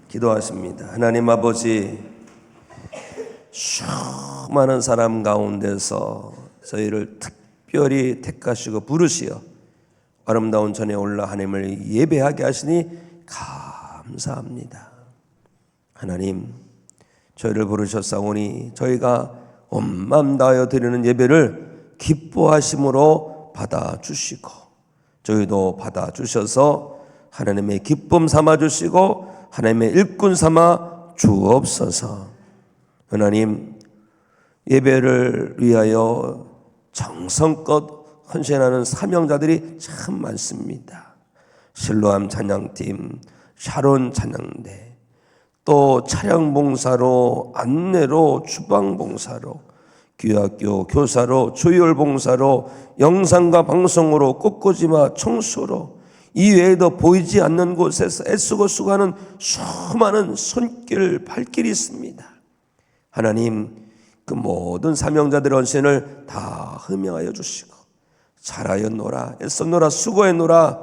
기도하십니다. 하나님 아버지, 수많은 사람 가운데서 저희를 특별히 택하시고 부르시어 아름다운 전에 올라 하나님을 예배하게 하시니 감사합니다. 하나님, 저희를 부르셨사오니 저희가 온 마음 다하여 드리는 예배를 기뻐하심으로 받아주시고 저희도 받아주셔서 하나님의 기쁨 삼아주시고 하나님의 일꾼 삼아 주옵소서. 하나님, 예배를 위하여 정성껏 헌신하는 사명자들이 참 많습니다. 실로암 찬양팀, 샤론 찬양대, 또 차량봉사로, 안내로, 주방봉사로, 귀학교 교사로, 조율봉사로, 영상과 방송으로, 꽃꽂이와 청소로, 이외에도 보이지 않는 곳에서 애쓰고 수고하는 수많은 손길, 발길이 있습니다. 하나님, 그 모든 사명자들의 헌신을 다 흠명하여 주시고 잘하였노라, 애썼노라, 수고했노라,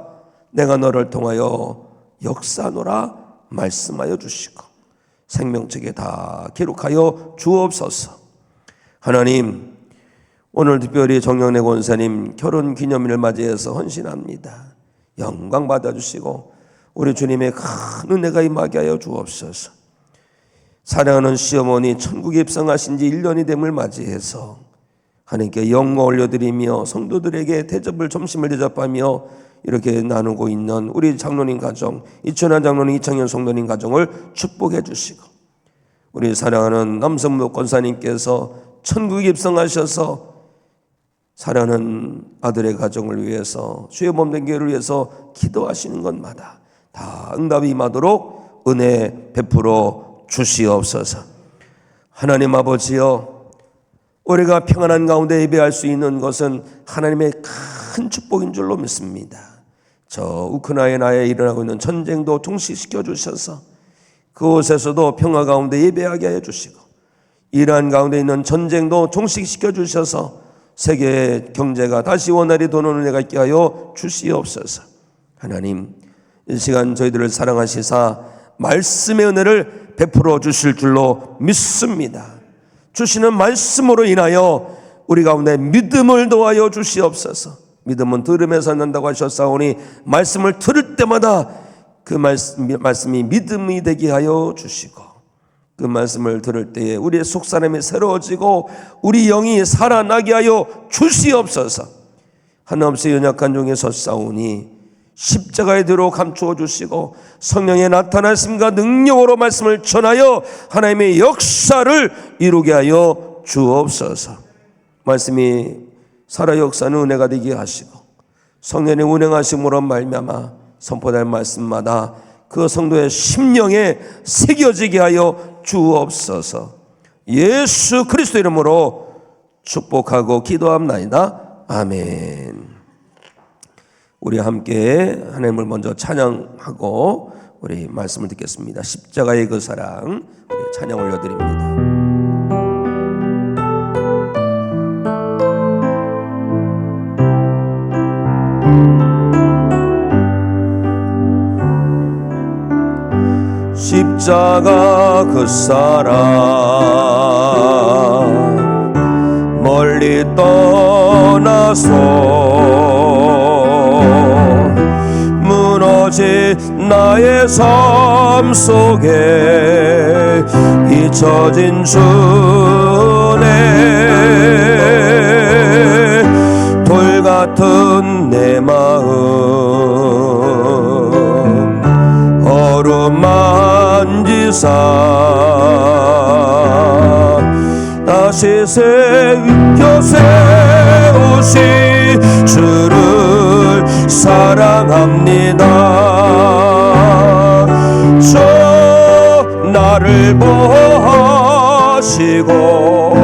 내가 너를 통하여 역사하노라 말씀하여 주시고 생명책에 다 기록하여 주옵소서. 하나님, 오늘 특별히 정영래 권사님 결혼기념일을 맞이해서 헌신합니다. 영광 받아주시고 우리 주님의 큰 은혜가 임하게 하여 주옵소서. 사랑하는 시어머니 천국에 입성하신 지 1년이 됨을 맞이해서 하나님께 영광 올려드리며 성도들에게 대접을 점심을 대접하며 이렇게 나누고 있는 우리 장로님 가정, 이천환 장로님, 이창현 성도님 가정을 축복해 주시고 우리 사랑하는 남성무 권사님께서 천국에 입성하셔서 사랑하는 아들의 가정을 위해서 주의 몸된 교회를 위해서 기도하시는 것마다 다 응답이 임하도록 은혜 베풀어 주시옵소서. 하나님 아버지여, 우리가 평안한 가운데 예배할 수 있는 것은 하나님의 큰 축복인 줄로 믿습니다. 저 우크라이나에 일어나고 있는 전쟁도 종식시켜 주셔서 그곳에서도 평화 가운데 예배하게 하여 주시고 이란 가운데 있는 전쟁도 종식시켜 주셔서 세계의 경제가 다시 원활히 도는 은혜가 있게 하여 주시옵소서. 하나님, 이 시간 저희들을 사랑하시사 말씀의 은혜를 베풀어 주실 줄로 믿습니다. 주시는 말씀으로 인하여 우리 가운데 믿음을 도하여 주시옵소서. 믿음은 들음에서 난다고 하셨사오니 말씀을 들을 때마다 그 말씀이 믿음이 되게 하여 주시고 그 말씀을 들을 때에 우리의 속사람이 새로워지고 우리 영이 살아나게 하여 주시옵소서. 한없이 연약한 종에 섰사오니 십자가에 들어 감추어 주시고 성령의 나타나심과 능력으로 말씀을 전하여 하나님의 역사를 이루게 하여 주옵소서. 말씀이 살아 역사는 은혜가 되게 하시고 성령의 운행하심으로 말미암아 선포될 말씀마다 그 성도의 심령에 새겨지게 하여 주옵소서. 예수 그리스도 이름으로 축복하고 기도합나이다. 아멘. 우리 함께 하나님을 먼저 찬양하고 우리 말씀을 듣겠습니다. 십자가의 그 사랑, 우리 찬양 올려드립니다. 십자가 그 사랑 멀리 떠나서 무너진 나의 삶 속에 잊혀진 주네 돌 같은 내 마음 어루만지사 다시 세우신 주를 사랑합니다. 저 나를 보시고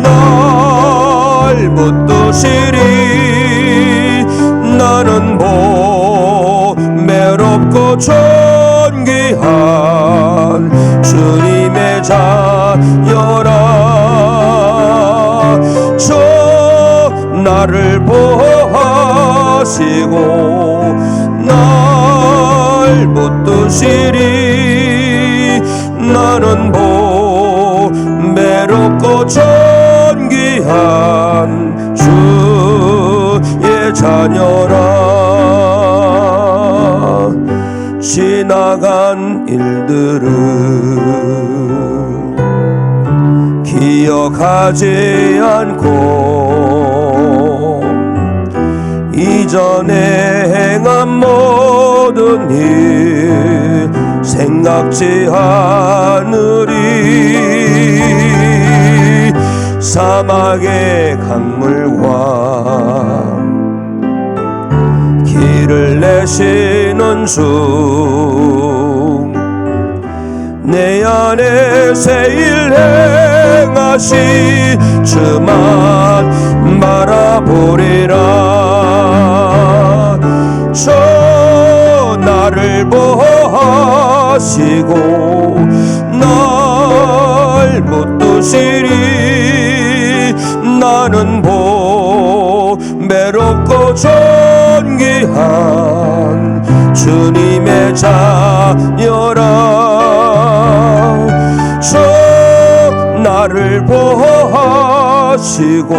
날 붙드시리 나는 보배롭고 존귀한 주님의 자녀라. 저 나를 보시고 날 붙드시리 나는 보배롭고 존귀한 주의 자녀라. 지나간 일들은 기억하지 않고 이전에 행한 모든 일 생각지 않으리. 사막의 강물과 길을 내시는 주, 내 안에 새일 행하시 주만 바라보리라. 저 나를 보호하시고 날 붙드시리. 나는 보배롭고 존귀한 주님의 자녀라. 저 나를 보호하시고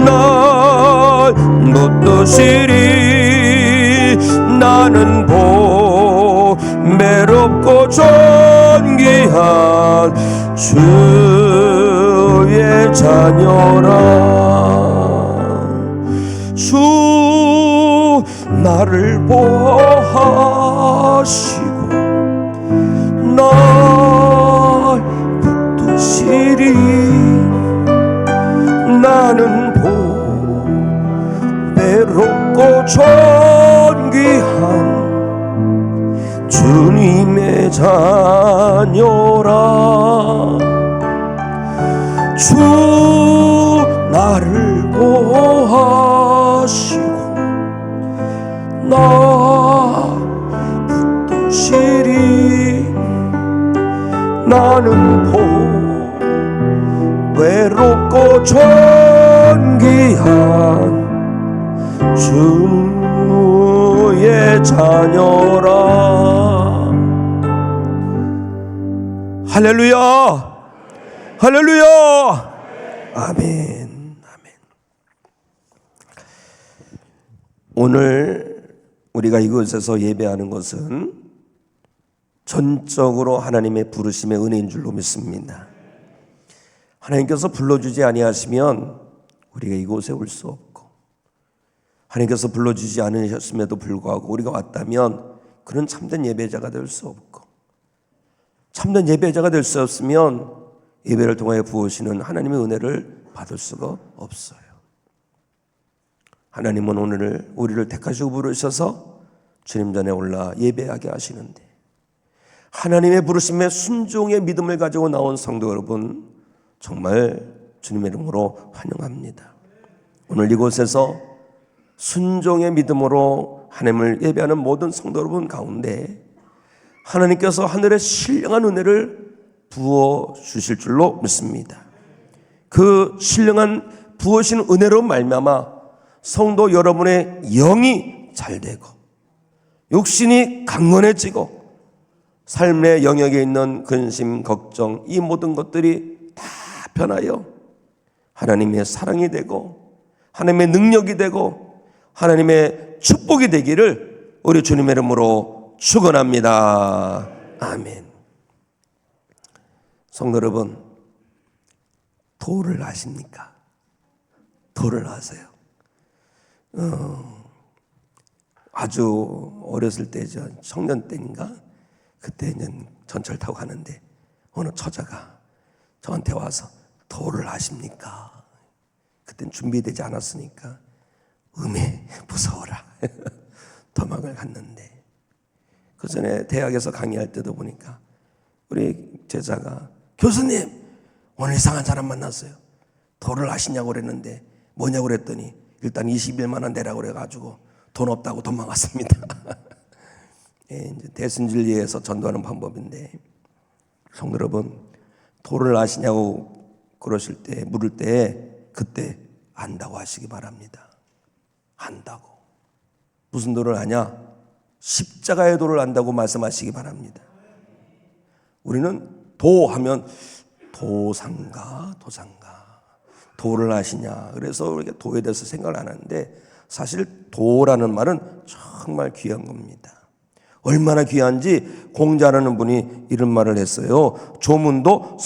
날 붙드시리. 나는 보배롭고 존귀한 주의 자녀라. 주 나를 보호하시고 날 붙드시리. 나는 보배롭고 존귀한 주님의 자녀라. 주 나를 보호하시고 나 붙드시리. 나는 보배롭고 존귀한 주의 자녀라. 할렐루야, 할렐루야. 아멘, 아멘. 오늘 우리가 이곳에서 예배하는 것은 전적으로 하나님의 부르심의 은혜인 줄로 믿습니다. 하나님께서 불러주지 아니하시면 우리가 이곳에 올 수 없고, 하나님께서 불러주지 않으셨음에도 불구하고 우리가 왔다면 그런 참된 예배자가 될 수 없고, 참된 예배자가 될 수 없으면 예배를 통하여 부으시는 하나님의 은혜를 받을 수가 없어요. 하나님은 오늘 우리를 택하시고 부르셔서 주님 전에 올라 예배하게 하시는데, 하나님의 부르심에 순종의 믿음을 가지고 나온 성도 여러분, 정말 주님의 이름으로 환영합니다. 오늘 이곳에서 순종의 믿음으로 하나님을 예배하는 모든 성도 여러분 가운데 하나님께서 하늘의 신령한 은혜를 부어 주실 줄로 믿습니다. 그 신령한 부어신 은혜로 말미암아 성도 여러분의 영이 잘되고 육신이 강건해지고 삶의 영역에 있는 근심, 걱정, 이 모든 것들이 다 변하여 하나님의 사랑이 되고 하나님의 능력이 되고 하나님의 축복이 되기를 우리 주님의 이름으로 축원합니다. 아멘. 성도 여러분, 도를 아십니까? 도를 아세요? 아주 어렸을 때죠. 청년 때인가? 그때 전철 타고 가는데 어느 처자가 저한테 와서 도를 아십니까? 그땐 준비되지 않았으니까 음에 무서워라 도망을 갔는데, 그 전에 대학에서 강의할 때도 보니까 우리 제자가 교수님 오늘 이상한 사람 만났어요. 도를 아시냐고 그랬는데 뭐냐고 그랬더니 일단 21만 원 내라고 그래가지고 돈 없다고 도망갔습니다. 예, 이제 대순진리에서 전도하는 방법인데, 성도 여러분, 도를 아시냐고 그러실 때 물을 때 그때 안다고 하시기 바랍니다. 안다고. 무슨 도를 아냐? 십자가의 도를 안다고 말씀하시기 바랍니다. 우리는 도하면 도상가, 도를 아시냐. 그래서 우리가 도에 대해서 생각을 안 하는데 사실 도라는 말은 정말 귀한 겁니다. 얼마나 귀한지 공자라는 분이 이런 말을 했어요. 조문도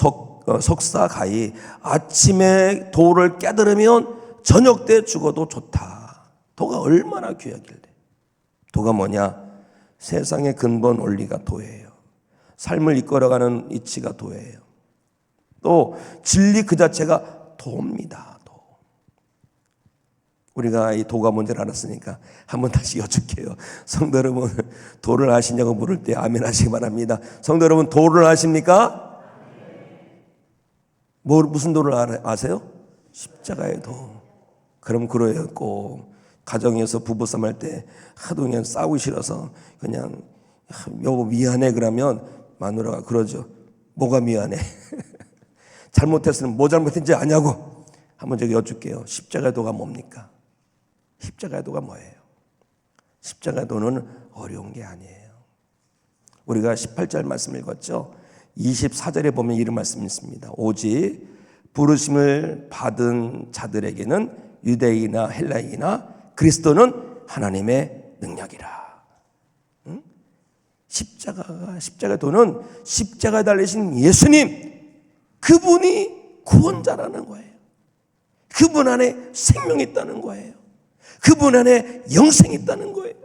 석사가히 아침에 도를 깨달으면 저녁 때 죽어도 좋다. 도가 얼마나 귀하길래. 도가 뭐냐? 세상의 근본 원리가 도예요. 삶을 이끌어가는 이치가 도예요. 또 진리 그 자체가 도입니다. 도. 우리가 이 도가 뭔지를 알았으니까 한번 다시 여쭙게요. 성도 여러분, 도를 아시냐고 물을 때 아멘 하시기 바랍니다. 성도 여러분, 도를 아십니까? 무슨 도를 아세요? 십자가의 도. 그럼 그래요. 꼭 가정에서 부부싸움 할 때 하도 그냥 싸우기 싫어서 그냥 여보 미안해 그러면 마누라가 그러죠. 뭐가 미안해? 잘못했으면 뭐 잘못했는지 아냐고. 한번 제가 여쭐게요. 십자가의 도가 뭡니까? 십자가의 도가 뭐예요? 십자가의 도는 어려운 게 아니에요. 우리가 18절 말씀 읽었죠? 24절에 보면 이런 말씀이 있습니다. 오직 부르심을 받은 자들에게는 유대인이나 헬라인이나 그리스도는 하나님의 능력이라. 응? 십자가의 도는 십자가에 달리신 예수님, 그분이 구원자라는 거예요. 그분 안에 생명이 있다는 거예요. 그분 안에 영생이 있다는 거예요.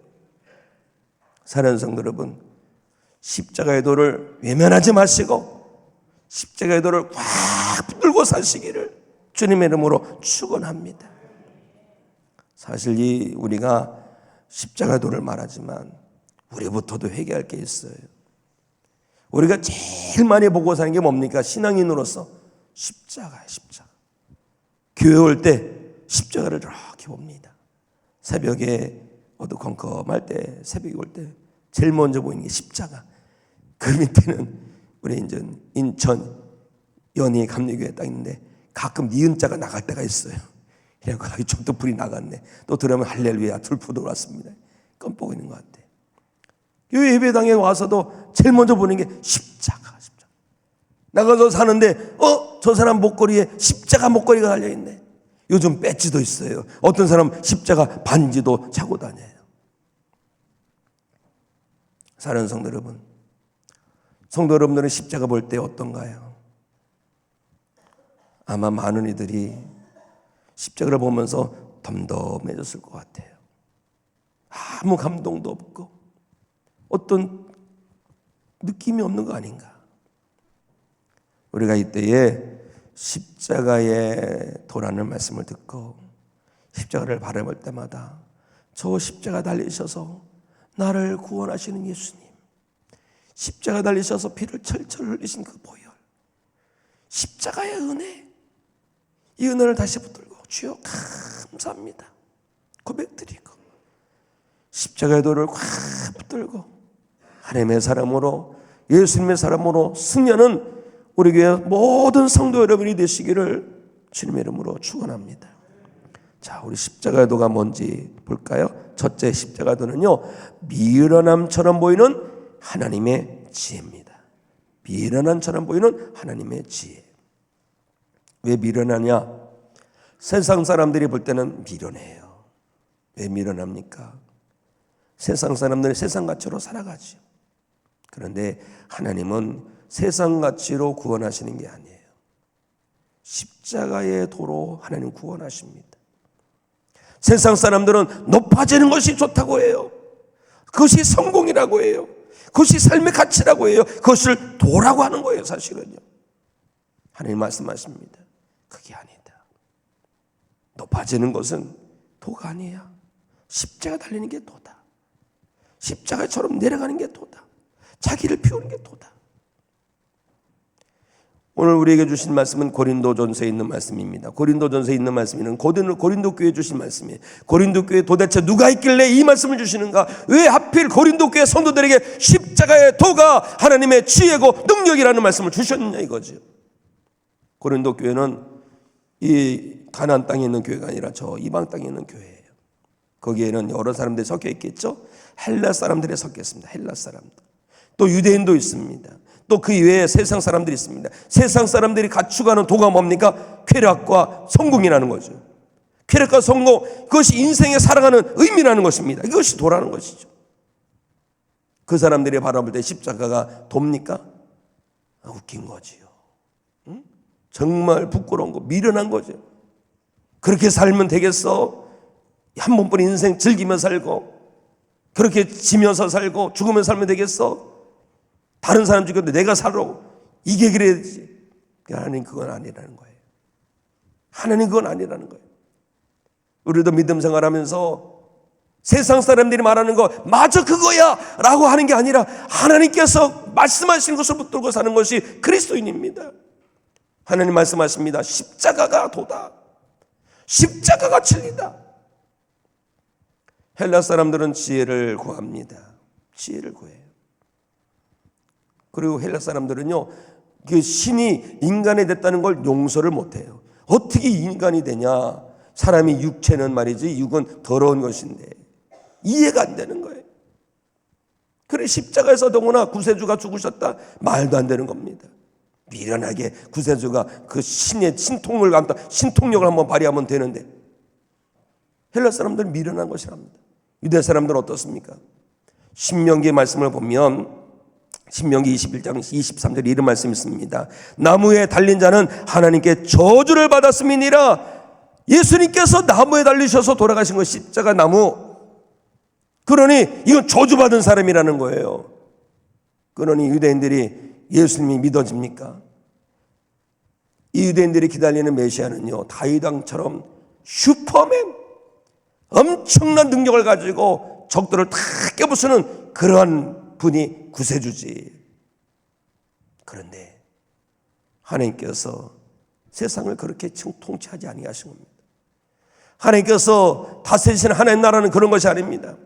사랑하는 성도 여러분, 십자가의 도를 외면하지 마시고 십자가의 도를 꽉 붙들고 사시기를 주님의 이름으로 축원합니다. 사실 우리가 십자가의 도를 말하지만 우리부터도 회개할 게 있어요. 우리가 제일 많이 보고 사는 게 뭡니까? 신앙인으로서 십자가예요. 십자가. 교회 올 때 십자가를 이렇게 봅니다. 새벽에 어두컴컴할 때, 새벽에 올 때 제일 먼저 보이는 게 십자가. 그 밑에는 우리 인천 연희 감리교회 딱 있는데 가끔 니은자가 나갈 때가 있어요. 그래갖고 좀 더 불이 나갔네. 또 들으면 할렐루야 불포 들어왔습니다. 껌뻑 있는 것 같아. 교회 예배당에 와서도 제일 먼저 보는 게 십자가. 나가서 사는데 저 사람 목걸이에 십자가 목걸이가 달려있네. 요즘 배지도 있어요. 어떤 사람 십자가 반지도 차고 다녀요. 사랑하는 성도 여러분, 성도 여러분들은 십자가 볼 때 어떤가요? 아마 많은 이들이 십자가를 보면서 덤덤해졌을 것 같아요. 아무 감동도 없고 어떤 느낌이 없는 거 아닌가. 우리가 이때에 십자가의 도라는 말씀을 듣고 십자가를 바라볼 때마다 저 십자가 달리셔서 나를 구원하시는 예수님, 십자가 달리셔서 피를 철철 흘리신 그 보혈, 십자가의 은혜, 이 은혜를 다시 붙들고 주여 감사합니다 고백드리고 십자가의 도를 꽉 붙들고 하나님의 사람으로, 예수님의 사람으로 승리하는 우리 교회 모든 성도 여러분이 되시기를 주님의 이름으로 축원합니다. 자, 우리 십자가의 도가 뭔지 볼까요? 첫째 십자가의 도는요, 미련함처럼 보이는 하나님의 지혜입니다. 미련함처럼 보이는 하나님의 지혜. 왜 미련하냐? 세상 사람들이 볼 때는 미련해요. 왜 미련합니까? 세상 사람들은 세상 가치로 살아가죠. 그런데 하나님은 세상 가치로 구원하시는 게 아니에요. 십자가의 도로 하나님 구원하십니다. 세상 사람들은 높아지는 것이 좋다고 해요. 그것이 성공이라고 해요. 그것이 삶의 가치라고 해요. 그것을 도라고 하는 거예요, 사실은요. 하나님 말씀하십니다. 그게 아니다. 높아지는 것은 도가 아니야. 십자가 달리는 게 도다. 십자가처럼 내려가는 게 도다. 자기를 피우는 게 도다. 오늘 우리에게 주신 말씀은 고린도전서에 있는 말씀입니다. 고린도전서에 있는 말씀은 고린도 교회에 주신 말씀이에요. 고린도 교회에 도대체 누가 있길래 이 말씀을 주시는가? 왜 하필 고린도 교회 성도들에게 십자가의 도가 하나님의 지혜고 능력이라는 말씀을 주셨느냐 이거죠. 고린도 교회는 이 가나안 땅에 있는 교회가 아니라 저 이방 땅에 있는 교회예요. 거기에는 여러 사람들이 섞여 있겠죠. 헬라 사람들이 섞여 있습니다. 헬라 사람들. 또 유대인도 있습니다. 또 그 이외에 세상 사람들이 있습니다. 세상 사람들이 갖추고하는 도가 뭡니까? 쾌락과 성공이라는 거죠. 쾌락과 성공, 그것이 인생에 살아가는 의미라는 것입니다. 이것이 도라는 것이죠. 그 사람들이 바라볼 때 십자가가 돕니까? 웃긴 거지요. 응? 정말 부끄러운 거, 미련한 거죠. 그렇게 살면 되겠어? 한 번뿐인 인생 즐기며 살고, 그렇게 지면서 살고 죽으며 살면 되겠어? 다른 사람 죽였는데 내가 살아. 이게 그래야지. 하나님 그건 아니라는 거예요. 하나님 그건 아니라는 거예요. 우리도 믿음 생활하면서 세상 사람들이 말하는 거 마저 그거야 라고 하는 게 아니라 하나님께서 말씀하신 것을 붙들고 사는 것이 그리스도인입니다. 하나님 말씀하십니다. 십자가가 도다. 십자가가 진리다. 헬라 사람들은 지혜를 구합니다. 지혜를 구해요. 그리고 헬라 사람들은요, 그 신이 인간이 됐다는 걸 용서를 못해요. 어떻게 인간이 되냐? 사람이 육체는 말이지, 육은 더러운 것인데 이해가 안 되는 거예요. 그래 십자가에서 더구나 구세주가 죽으셨다? 말도 안 되는 겁니다. 미련하게 구세주가 그 신의 신통력을 한번 발휘하면 되는데 헬라 사람들은 미련한 것이랍니다. 유대 사람들은 어떻습니까? 신명기의 말씀을 보면 신명기 21장 23절 이런 말씀이 있습니다. 나무에 달린 자는 하나님께 저주를 받았음이니라. 예수님께서 나무에 달리셔서 돌아가신 것 십자가 나무. 그러니 이건 저주받은 사람이라는 거예요. 그러니 유대인들이 예수님이 믿어집니까? 이 유대인들이 기다리는 메시아는요, 다윗 왕처럼 슈퍼맨, 엄청난 능력을 가지고 적들을 다 깨부수는 그러한 분이 구세주지. 그런데 하나님께서 세상을 그렇게 통치하지 아니하신 겁니다. 하나님께서 다스리시는 하나님 나라는 그런 것이 아닙니다.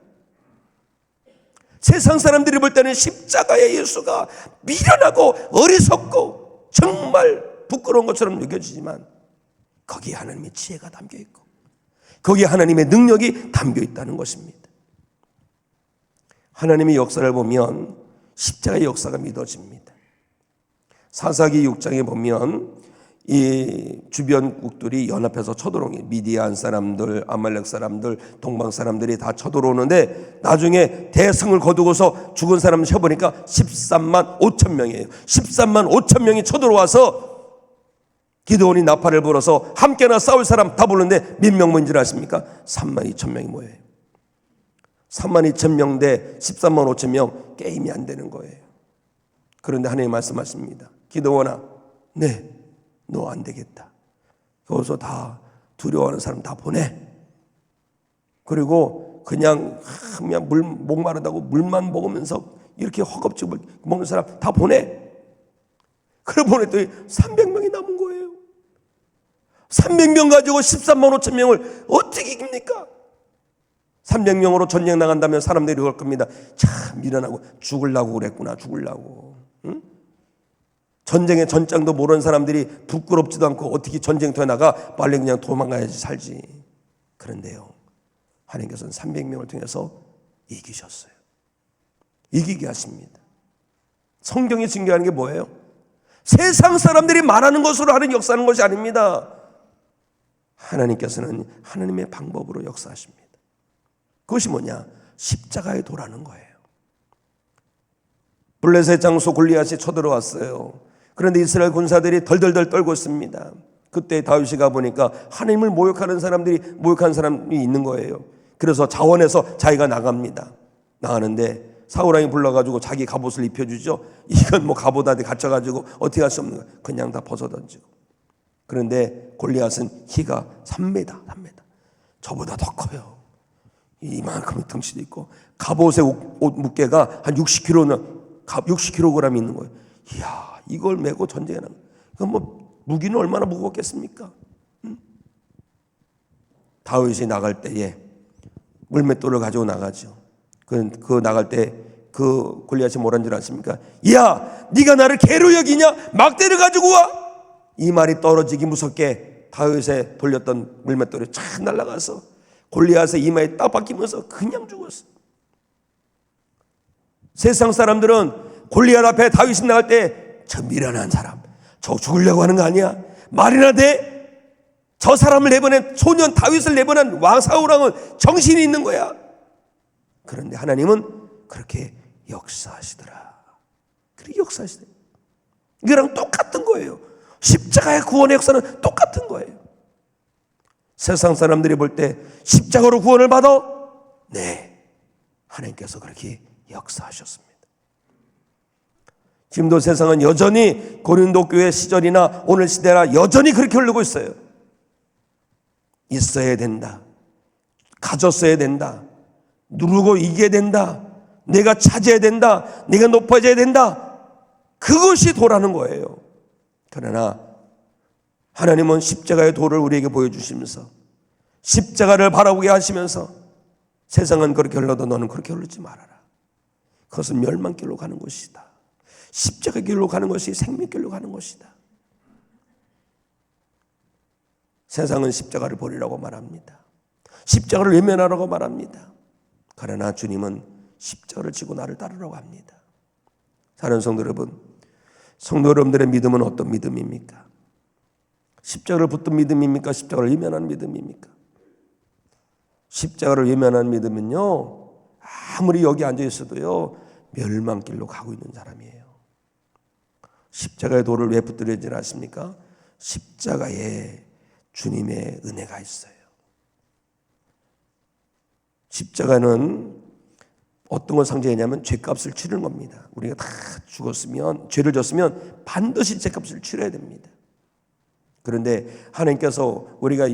세상 사람들이 볼 때는 십자가의 예수가 미련하고 어리석고 정말 부끄러운 것처럼 느껴지지만 거기에 하나님의 지혜가 담겨 있고 거기에 하나님의 능력이 담겨 있다는 것입니다. 하나님의 역사를 보면 십자가의 역사가 믿어집니다. 사사기 6장에 보면 이 주변국들이 연합해서 쳐들어오는 게 미디안 사람들, 아말렉 사람들, 동방 사람들이 다 쳐들어오는데 나중에 대승을 거두고서 죽은 사람 쳐보니까 13만 5천 명이에요. 13만 5천 명이 쳐들어와서 기드온이 나팔을 불어서 함께나 싸울 사람 다 부르는데 몇 명 모인 줄 아십니까? 3만 2천 명이 모여요. 3만 2천 명 대 13만 5천 명, 게임이 안 되는 거예요. 그런데 하나님 말씀하십니다. 기드온아, 네, 너 안 되겠다. 거기서 다 두려워하는 사람 다 보내. 그리고 그냥 목마르다고 물만 먹으면서 이렇게 허겁지겁 먹는 사람 다 보내. 그래 보냈더니 300명이 남은 거예요. 300명 가지고 13만 5천 명을 어떻게 이깁니까? 300명으로 전쟁 나간다면 사람들이 그럴 겁니다. 참 미련하고 죽으려고 그랬구나. 죽으려고. 응? 전쟁의 전장도 모르는 사람들이 부끄럽지도 않고 어떻게 전쟁터에 나가 빨리 그냥 도망가야지 살지. 그런데요, 하나님께서는 300명을 통해서 이기셨어요. 이기게 하십니다. 성경이 증거하는 게 뭐예요? 세상 사람들이 말하는 것으로 하는 역사하는 것이 아닙니다. 하나님께서는 하나님의 방법으로 역사하십니다. 그것이 뭐냐? 십자가의 도라는 거예요. 블레셋 장수 골리앗이 쳐들어왔어요. 그런데 이스라엘 군사들이 덜덜덜 떨고 있습니다. 그때 다윗이 가보니까 하나님을 모욕하는 사람이 있는 거예요. 그래서 자원해서 자기가 나갑니다. 나가는데 사울왕이 불러가지고 자기 갑옷을 입혀주죠. 이건 뭐 갑옷 안에 갇혀가지고 어떻게 할 수 없는 거예요. 그냥 다 벗어던지고. 그런데 골리앗은 키가 3m. 저보다 더 커요. 이만큼의 덩치도 있고 갑옷의 옷 무게가 한 60kg이 있는 거예요. 이야, 이걸 메고 전쟁에 나가. 그럼 뭐 무기는 얼마나 무겁겠습니까? 응? 다윗이 나갈 때에 물맷돌을 가지고 나가죠. 그 나갈 때 그 골리앗이 뭐라는 줄 아십니까? 야, 네가 나를 개로 여기냐? 막대를 가지고 와. 이 말이 떨어지기 무섭게 다윗에 돌렸던 물맷돌이 촥 날아가서 골리앗의 이마에 딱 박히면서 그냥 죽었어. 세상 사람들은 골리앗 앞에 다윗이 나갈 때 저 미련한 사람, 저 죽으려고 하는 거 아니야? 말이나 돼? 저 사람을 내보낸 소년 다윗을 내보낸 왕 사울왕은 정신이 있는 거야. 그런데 하나님은 그렇게 역사하시더라. 그렇게 역사하시더라. 이거랑 똑같은 거예요. 십자가의 구원의 역사는 똑같은 거예요. 세상 사람들이 볼 때 십자가로 구원을 받아? 네, 하나님께서 그렇게 역사하셨습니다. 지금도 세상은 여전히 고린도 교회 시절이나 오늘 시대나 여전히 그렇게 흐르고 있어요. 있어야 된다, 가졌어야 된다, 누르고 이겨야 된다, 내가 차지해야 된다, 내가 높아져야 된다, 그것이 도라는 거예요. 그러나 하나님은 십자가의 도를 우리에게 보여주시면서 십자가를 바라보게 하시면서 세상은 그렇게 흘러도 너는 그렇게 흐르지 말아라. 그것은 멸망길로 가는 것이다. 십자가 길로 가는 것이 생명길로 가는 것이다. 세상은 십자가를 버리라고 말합니다. 십자가를 외면하라고 말합니다. 그러나 주님은 십자가를 지고 나를 따르라고 합니다. 사랑하는 성도 여러분, 성도 여러분들의 믿음은 어떤 믿음입니까? 십자가를 붙든 믿음입니까? 십자가를 외면하는 믿음입니까? 십자가를 외면하는 믿음은요, 아무리 여기 앉아 있어도요, 멸망길로 가고 있는 사람이에요. 십자가의 도를 왜 붙들어야지 아십니까? 십자가에 주님의 은혜가 있어요. 십자가는 어떤 걸 상징하냐면 죄값을 치르는 겁니다. 우리가 다 죽었으면, 죄를 졌으면 반드시 죄값을 치러야 됩니다. 그런데 하나님께서 우리가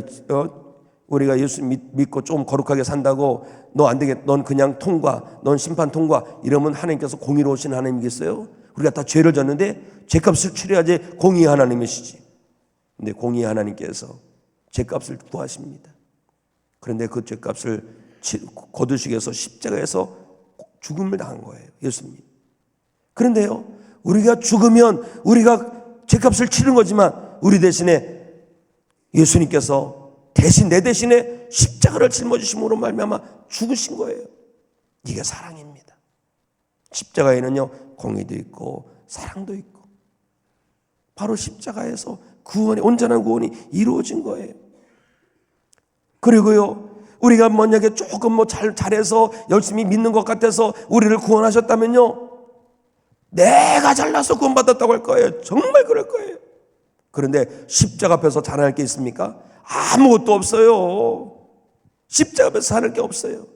예수 믿고 좀 거룩하게 산다고 너 안 되겠다, 넌 그냥 통과, 넌 심판 통과 이러면 하나님께서 공의로우신 하나님이겠어요? 우리가 다 죄를 졌는데 죄값을 치러야지 공의 하나님이시지. 근데 공의 하나님께서 죄값을 구하십니다. 그런데 그 죄값을 거두시기 위해서 십자가에서 죽음을 당한 거예요. 예수님. 그런데요, 우리가 죽으면 우리가 죄값을 치른 거지만 우리 대신에 예수님께서 대신 내 대신에 십자가를 짊어지심으로 말미암아 죽으신 거예요. 이게 사랑입니다. 십자가에는요, 공의도 있고 사랑도 있고 바로 십자가에서 구원이, 온전한 구원이 이루어진 거예요. 그리고요, 우리가 만약에 조금 잘해서 열심히 믿는 것 같아서 우리를 구원하셨다면요, 내가 잘나서 구원받았다고 할 거예요. 정말 그럴 거예요. 그런데 십자가 앞에서 자랑할 게 있습니까? 아무것도 없어요. 십자가 앞에서 자랑할 게 없어요.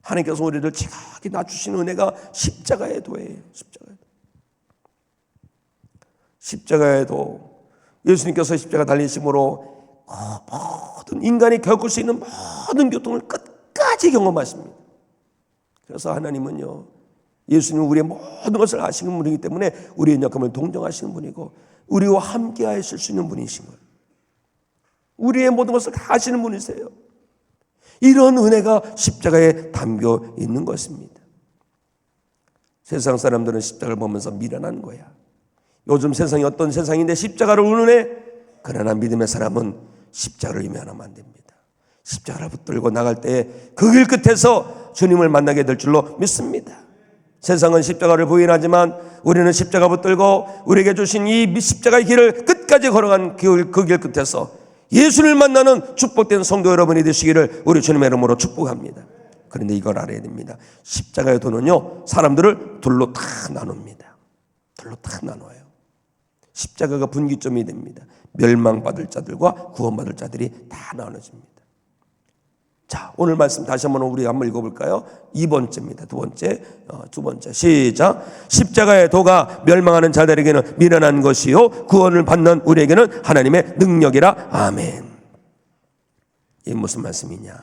하나님께서 우리를 지각이 낮추시는 은혜가 십자가의 도예요. 십자가의 도. 예수님께서 십자가 달리심으로 모든 인간이 겪을 수 있는 모든 고통을 끝까지 경험하십니다. 그래서 하나님은요, 예수님은 우리의 모든 것을 아시는 분이기 때문에 우리의 역함을 동정하시는 분이고 우리와 함께 하실 수 있는 분이신 거예요. 우리의 모든 것을 다 아시는 분이세요. 이런 은혜가 십자가에 담겨 있는 것입니다. 세상 사람들은 십자가를 보면서 미련한 거야. 요즘 세상이 어떤 세상인데 십자가를 운운해? 그러나 믿음의 사람은 십자가를 외면하면 안 됩니다. 십자가를 붙들고 나갈 때 그 길 끝에서 주님을 만나게 될 줄로 믿습니다. 세상은 십자가를 부인하지만 우리는 십자가 붙들고 우리에게 주신 이 십자가의 길을 끝까지 걸어간 그 길 끝에서 예수를 만나는 축복된 성도 여러분이 되시기를 우리 주님의 이름으로 축복합니다. 그런데 이걸 알아야 됩니다. 십자가의 도는요, 사람들을 둘로 다 나눕니다. 둘로 다 나눠요. 십자가가 분기점이 됩니다. 멸망받을 자들과 구원받을 자들이 다 나눠집니다. 자, 오늘 말씀 다시 한번 우리 한번 읽어볼까요? 2번째입니다. 두 번째 시작. 십자가의 도가 멸망하는 자들에게는 미련한 것이요 구원을 받는 우리에게는 하나님의 능력이라. 아멘. 이게 무슨 말씀이냐?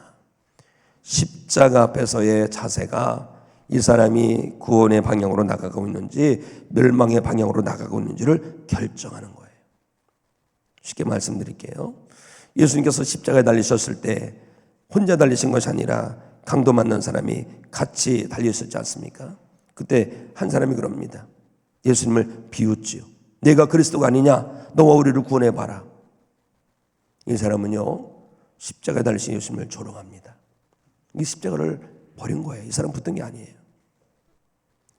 십자가 앞에서의 자세가 이 사람이 구원의 방향으로 나가고 있는지 멸망의 방향으로 나가고 있는지를 결정하는 거예요. 쉽게 말씀드릴게요. 예수님께서 십자가에 달리셨을 때 혼자 달리신 것이 아니라 강도 만난 사람이 같이 달려있었지 않습니까? 그때 한 사람이 그럽니다. 예수님을 비웃지요. 내가 그리스도가 아니냐? 너와 우리를 구원해봐라. 이 사람은요, 십자가에 달리신 예수님을 조롱합니다. 이 십자가를 버린 거예요. 이 사람 붙은 게 아니에요.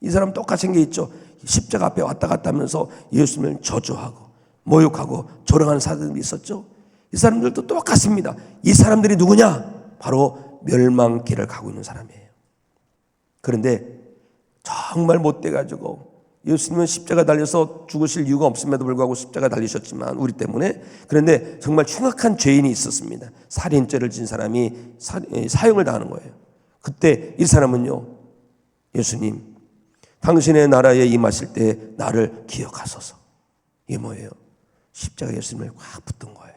이 사람 똑같은 게 있죠. 십자가 앞에 왔다 갔다 하면서 예수님을 저주하고 모욕하고 조롱하는 사람들이 있었죠. 이 사람들도 똑같습니다. 이 사람들이 누구냐? 바로 멸망길을 가고 있는 사람이에요. 그런데 정말 못돼가지고 예수님은 십자가 달려서 죽으실 이유가 없음에도 불구하고 십자가 달리셨지만 우리 때문에, 그런데 정말 흉악한 죄인이 있었습니다. 살인죄를 진 사람이 사형을 당하는 거예요. 그때 이 사람은요, 예수님 당신의 나라에 임하실 때 나를 기억하소서. 이게 뭐예요? 십자가 예수님을 확 붙든 거예요.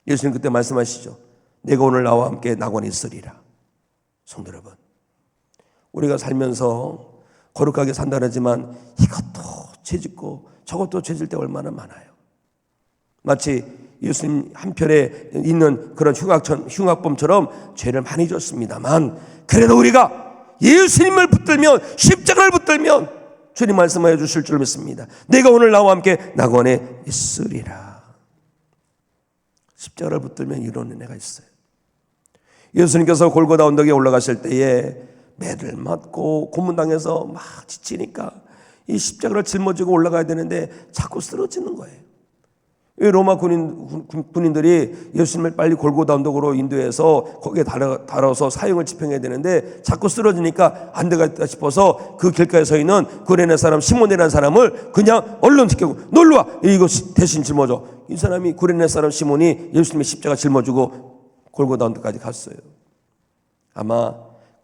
예수님 그때 말씀하시죠. 내가 오늘 나와 함께 낙원에 있으리라. 성도 여러분, 우리가 살면서 거룩하게 산다 그러지만 이것도 죄짓고 저것도 죄질 때 얼마나 많아요. 마치 예수님 한편에 있는 그런 흉악범처럼 죄를 많이 졌습니다만, 그래도 우리가 예수님을 붙들면, 십자가를 붙들면 주님 말씀하여 주실 줄 믿습니다. 내가 오늘 나와 함께 낙원에 있으리라. 십자가를 붙들면 이런 은혜가 있어요. 예수님께서 골고다 언덕에 올라가실 때에 매를 맞고 고문당해서 막 지치니까 이 십자가를 짊어지고 올라가야 되는데 자꾸 쓰러지는 거예요. 로마 군인들이 예수님을 빨리 골고다 언덕으로 인도해서 거기에 달아서 사형을 집행해야 되는데 자꾸 쓰러지니까 안 되겠다 싶어서 그 길가에 서 있는 구레네 사람 시몬이라는 사람을 그냥 얼른 지키고 놀러와, 이거 대신 짊어져. 이 사람이, 구레네 사람 시몬이 예수님의 십자가 짊어지고 골고다 언덕까지 갔어요. 아마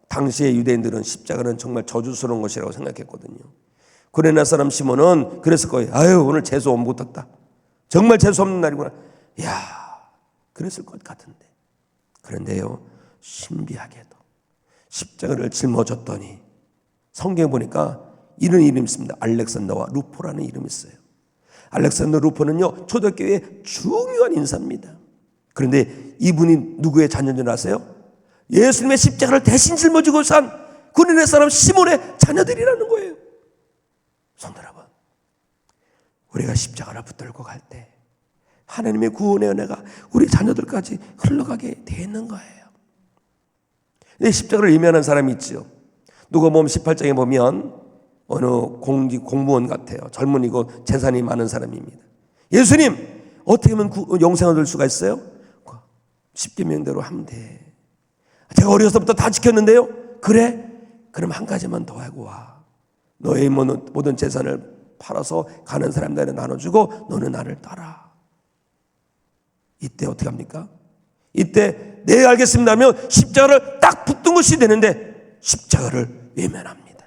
당시의 유대인들은 십자가는 정말 저주스러운 것이라고 생각했거든요. 구레네 사람 시몬은 그랬을 거예요. 아유, 오늘 재수 못 탔다. 정말 재수없는 날이구나. 이야, 그랬을 것 같은데. 그런데요, 신비하게도 십자가를 짊어졌더니 성경에 보니까 이런 이름이 있습니다. 알렉산더와 루포라는 이름이 있어요. 알렉산더 루포는요, 초대교회의 중요한 인사입니다. 그런데 이분이 누구의 자녀인 줄 아세요? 예수님의 십자가를 대신 짊어지고 산 구레네 사람 시몬의 자녀들이라는 거예요. 성도 여러분, 우리가 십자가를 붙들고 갈 때 하나님의 구원의 은혜가 우리 자녀들까지 흘러가게 되어 있는 거예요. 십자가를 외면하는 사람이 있죠. 누가복음 18장에 보면 어느 공무원 같아요. 젊은이고 재산이 많은 사람입니다. 예수님, 어떻게 하면 영생을 얻을 수가 있어요? 10계명대로 하면 돼. 제가 어려서부터 다 지켰는데요. 그래? 그럼 한 가지만 더 하고 와. 너의 모든 재산을 팔아서 가는 사람들에게 나눠주고 너는 나를 따라. 이때 어떻게 합니까? 이때 네 알겠습니다 하면 십자가를 딱 붙든 것이 되는데 십자가를 외면합니다.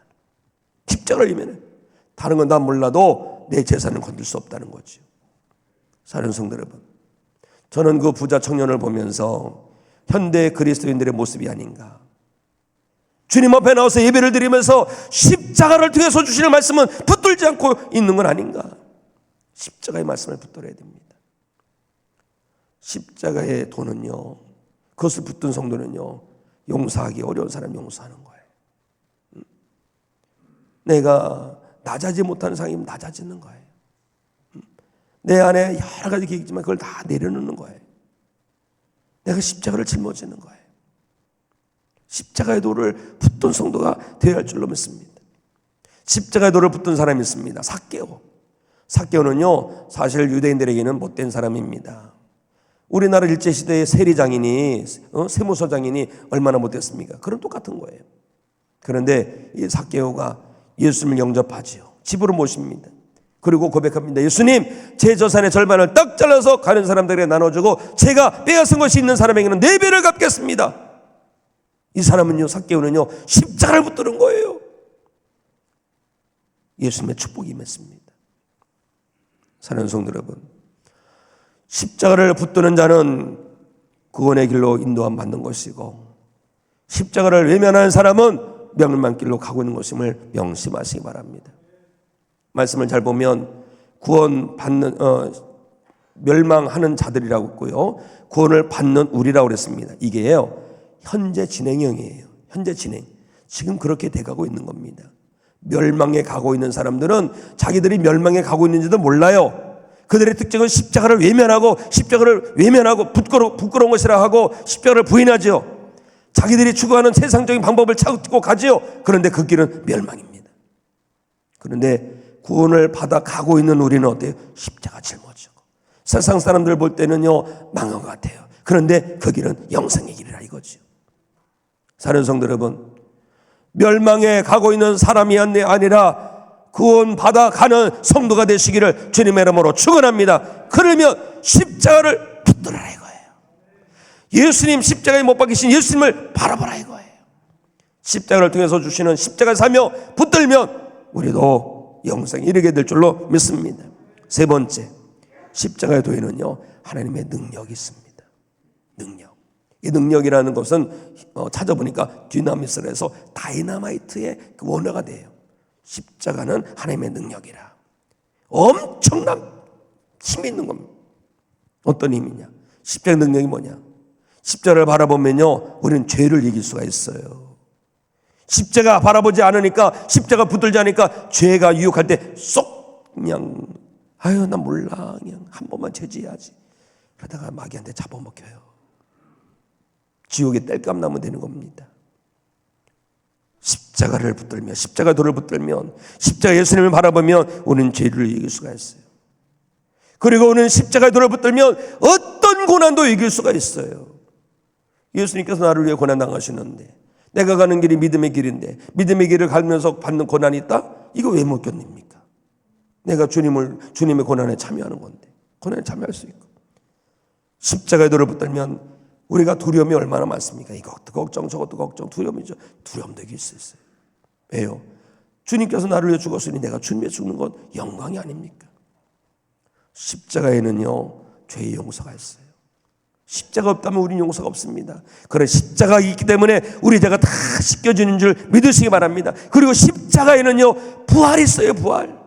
십자가를 외면해. 다른 건 다 몰라도 내 재산을 건들 수 없다는 거죠. 사랑하는 성도 여러분, 저는 그 부자 청년을 보면서 현대 그리스도인들의 모습이 아닌가. 주님 앞에 나와서 예배를 드리면서 십자가를 통해서 주시는 말씀은 붙들지 않고 있는 건 아닌가. 십자가의 말씀을 붙들어야 됩니다. 십자가의 도는요, 그것을 붙든 성도는요, 용서하기 어려운 사람 용서하는 거예요. 내가 낮아지지 못하는 상황이면 낮아지는 거예요. 내 안에 여러 가지 계획이 있지만 그걸 다 내려놓는 거예요. 내가 십자가를 짊어지는 거예요. 십자가의 도를 붙든 성도가 되어야 할 줄로 믿습니다. 십자가의 도를 붙든 사람이 있습니다. 삭개오. 삭개오는요, 사실 유대인들에게는 못된 사람입니다. 우리나라 일제시대의 세리장인이, 세무서장인이 얼마나 못됐습니까? 그런 똑같은 거예요. 그런데 이 삭개오가 예수님을 영접하지요. 집으로 모십니다. 그리고 고백합니다. 예수님, 제 재산의 절반을 딱 잘라서 가는 사람들에게 나눠주고 제가 빼앗은 것이 있는 사람에게는 4배를 갚겠습니다. 이 사람은요, 삭개오는요, 십자가를 붙드는 거예요. 예수님의 축복이 임했습니다. 사랑하는 성도 여러분, 십자가를 붙드는 자는 구원의 길로 인도함 받는 것이고, 십자가를 외면하는 사람은 멸망길로 가고 있는 것임을 명심하시기 바랍니다. 말씀을 잘 보면 구원받는 멸망하는 자들이라고 했고요, 구원을 받는 우리라고 그랬습니다. 이게요, 현재 진행형이에요. 현재 진행. 지금 그렇게 돼가고 있는 겁니다. 멸망에 가고 있는 사람들은 자기들이 멸망에 가고 있는지도 몰라요. 그들의 특징은 십자가를 외면하고 부끄러운 것이라 하고 십자가를 부인하죠. 자기들이 추구하는 세상적인 방법을 찾고 가지요. 그런데 그 길은 멸망입니다. 그런데 구원을 받아 가고 있는 우리는 어때요? 십자가 짊어지고. 세상 사람들 볼 때는요, 망한 것 같아요. 그런데 그 길은 영생의 길이라 이거죠. 사랑하는 성도 여러분, 멸망에 가고 있는 사람이 아니라 구원 받아 가는 성도가 되시기를 주님의 이름으로 축원합니다. 그러면 십자가를 붙들어라 이거예요. 예수님 십자가에 못 박히신 예수님을 바라보라 이거예요. 십자가를 통해서 주시는 십자가 사며 붙들면 우리도 영생에 이르게 될 줄로 믿습니다. 세 번째, 십자가의 도에는요, 하나님의 능력이 있습니다. 능력. 이 능력이라는 것은 찾아보니까 dynamit으로 해서 다이너마이트의 그 원어가 돼요. 십자가는 하나님의 능력이라. 엄청난 힘이 있는 겁니다. 어떤 힘이냐? 십자가의 능력이 뭐냐? 십자가를 바라보면요, 우리는 죄를 이길 수가 있어요. 십자가 바라보지 않으니까, 십자가 붙들지 않으니까 죄가 유혹할 때 쏙 그냥 아유 나 몰라 그냥 한 번만 죄지어야지 그러다가 마귀한테 잡아먹혀요. 지옥에 땔감 나면 되는 겁니다. 십자가를 붙들면, 십자가 돌을 붙들면, 십자가 예수님을 바라보면 우리는 죄를 이길 수가 있어요. 그리고 우리는 십자가의 돌을 붙들면 어떤 고난도 이길 수가 있어요. 예수님께서 나를 위해 고난 당하시는데, 내가 가는 길이 믿음의 길인데 믿음의 길을 가면서 받는 고난이 있다? 이거 왜 못 견딥니까? 내가 주님의 고난에 참여하는 건데, 고난에 참여할 수 있고. 십자가의 돌을 붙들면 우리가 두려움이 얼마나 많습니까? 이것도 걱정 저것도 걱정, 두려움이죠. 두려움도 이길 수 있어요. 왜요? 주님께서 나를 위해 죽었으니 내가 주님 위해 죽는 건 영광이 아닙니까? 십자가에는요, 죄의 용서가 있어요. 십자가 없다면 우리는 용서가 없습니다. 그래, 십자가가 있기 때문에 우리 죄가 다 씻겨지는 줄 믿으시기 바랍니다. 그리고 십자가에는요, 부활이 있어요. 부활.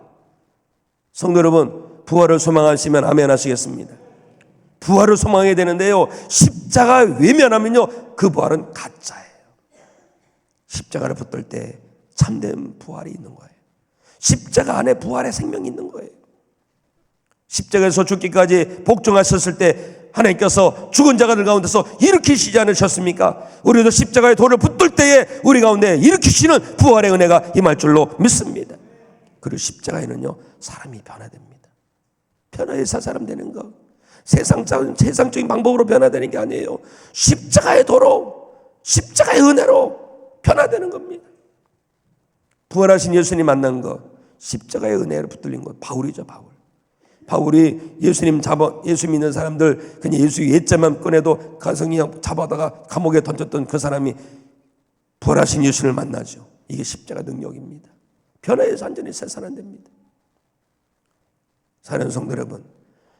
성도 여러분, 부활을 소망하시면 아멘 하시겠습니다. 부활을 소망해야 되는데요, 십자가 외면하면요, 그 부활은 가짜예요. 십자가를 붙들 때 참된 부활이 있는 거예요. 십자가 안에 부활의 생명이 있는 거예요. 십자가에서 죽기까지 복종하셨을 때 하나님께서 죽은 자들 가운데서 일으키시지 않으셨습니까? 우리도 십자가의 돌을 붙들 때에 우리 가운데 일으키시는 부활의 은혜가 임할 줄로 믿습니다. 그리고 십자가에는요, 사람이 변화됩니다. 변화해서 사람 되는 거, 세상적인 방법으로 변화되는 게 아니에요. 십자가의 도로, 십자가의 은혜로 변화되는 겁니다. 부활하신 예수님 만난 거, 십자가의 은혜로 붙들린 것, 바울이죠. 바울이 예수 믿는 사람들 그냥 예수 예자만 꺼내도 가성이 잡아다가 감옥에 던졌던 그 사람이 부활하신 예수를 만나죠. 이게 십자가 능력입니다. 변화해서 완전히 새 사람 됩니다. 사랑하는 성도 여러분,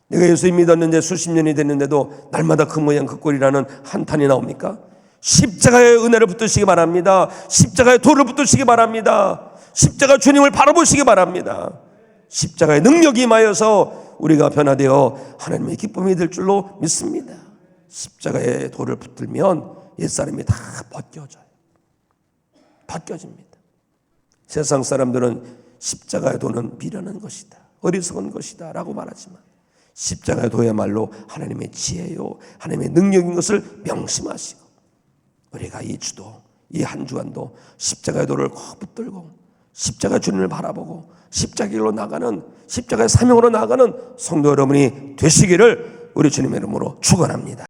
내가 예수 믿었는데 수십 년이 됐는데도 날마다 그 모양 그 꼴이라는 한탄이 나옵니까? 십자가의 은혜를 붙드시기 바랍니다. 십자가의 도를 붙드시기 바랍니다. 십자가 주님을 바라보시기 바랍니다. 십자가의 능력이 임하여서 우리가 변화되어 하나님의 기쁨이 될 줄로 믿습니다. 십자가의 돌을 붙들면 옛사람이 다 벗겨집니다. 세상 사람들은 십자가의 도는 미련한 것이다, 어리석은 것이다 라고 말하지만, 십자가의 도야말로 하나님의 지혜요, 하나님의 능력인 것을 명심하시고, 우리가 이 주도, 이 한 주간도 십자가의 도를 꼭 붙들고 십자가 주님을 바라보고 십자가로 나가는, 십자가의 사명으로 나가는 성도 여러분이 되시기를 우리 주님의 이름으로 축원합니다.